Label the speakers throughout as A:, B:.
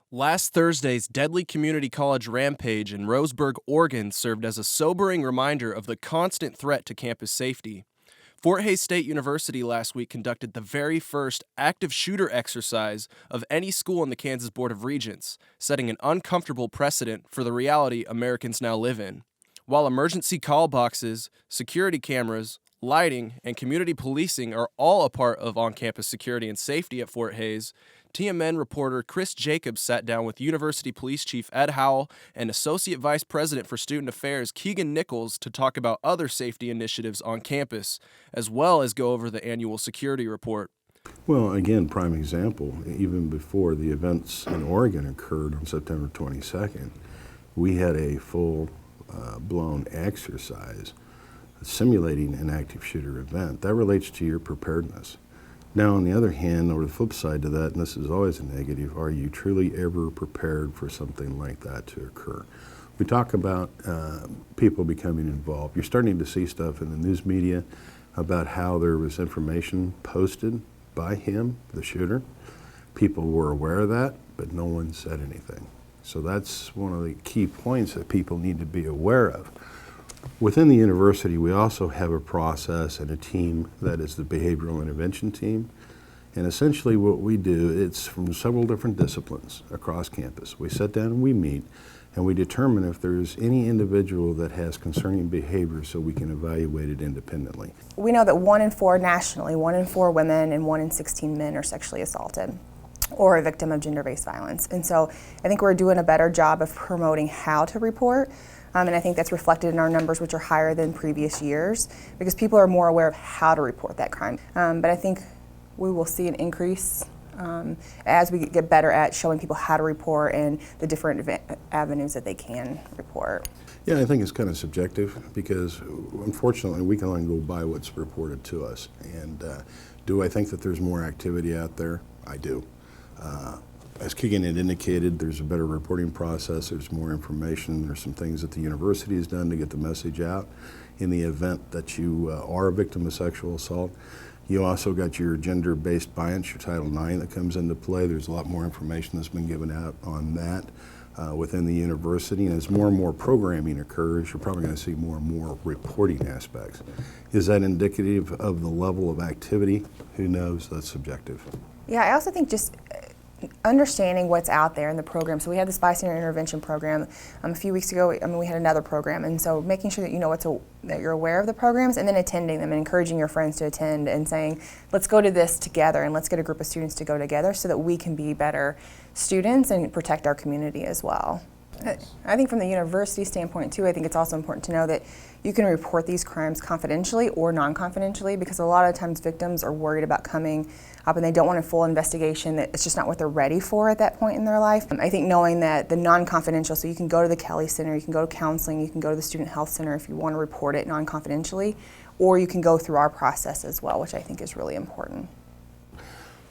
A: Last Thursday's deadly community college rampage in Roseburg, Oregon served as a sobering reminder of the constant threat to campus safety. Fort Hays State University last week conducted the very first active shooter exercise of any school in the Kansas Board of Regents, setting an uncomfortable precedent for the reality Americans now live in. While emergency call boxes, security cameras, lighting, and community policing are all a part of on-campus security and safety at Fort Hays, TMN reporter Chris Jacobs sat down with University Police Chief Ed Howell and Associate Vice President for Student Affairs Keegan Nichols to talk about other safety initiatives on campus, as well as go over the annual security report.
B: Well, again, prime example, even before the events in Oregon occurred on September 22nd, we had a full-blown exercise simulating an active shooter event. That relates to your preparedness. Now, on the other hand, or the flip side to that, and this is always a negative, are you truly ever prepared for something like that to occur? We talk about people becoming involved. You're starting to see stuff in the news media about how there was information posted by him, the shooter. People were aware of that, but no one said anything. So that's one of the key points that people need to be aware of. Within the university, we also have a process and a team that is the behavioral intervention team. And essentially what we do, it's from several different disciplines across campus. We sit down and we meet and we determine if there's any individual that has concerning behavior so we can evaluate it independently.
C: We know that 1 in 4 nationally, 1 in 4 women and 1 in 16 men are sexually assaulted or a victim of gender-based violence. And so I think we're doing a better job of promoting how to report. And I think that's reflected in our numbers, which are higher than previous years, because people are more aware of how to report that crime. But I think we will see an increase as we get better at showing people how to report and the different avenues that they can report.
B: Yeah, I think it's kind of subjective because unfortunately we can only go by what's reported to us. And do I think that there's more activity out there? I do. As Keegan had indicated, there's a better reporting process, there's more information, there's some things that the university has done to get the message out in the event that you are a victim of sexual assault. You also got your gender-based violence, your Title IX that comes into play. There's a lot more information that's been given out on that within the university. And as more and more programming occurs, you're probably going to see more and more reporting aspects. Is that indicative of the level of activity? Who knows? That's subjective.
C: Yeah, I also think just understanding what's out there in the program. So we had this bystander intervention program a few weeks ago. We had another program, and so making sure that you know that you're aware of the programs, and then attending them and encouraging your friends to attend and saying, let's go to this together and let's get a group of students to go together so that we can be better students and protect our community as well. I think from the university standpoint too, I think it's also important to know that you can report these crimes confidentially or non-confidentially, because a lot of times victims are worried about coming up and they don't want a full investigation, that it's just not what they're ready for at that point in their life. I think knowing that the non-confidential, so you can go to the Kelly Center, you can go to counseling, you can go to the Student Health Center if you want to report it non-confidentially, or you can go through our process as well, which I think is really important.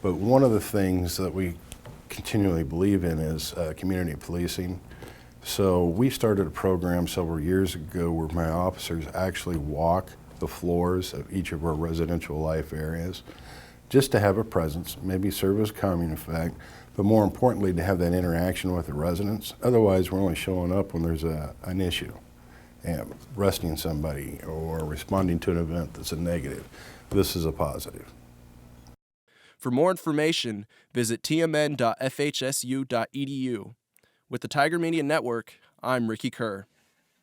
B: But one of the things that we continually believe in is community policing. So we started a program several years ago where my officers actually walk the floors of each of our residential life areas just to have a presence, maybe serve as a calming effect, but more importantly to have that interaction with the residents. Otherwise we're only showing up when there's an issue, and arresting somebody or responding to an event that's a negative. This is a positive.
A: For more information, visit tmn.fhsu.edu. With the Tiger Media Network, I'm Ricky Kerr.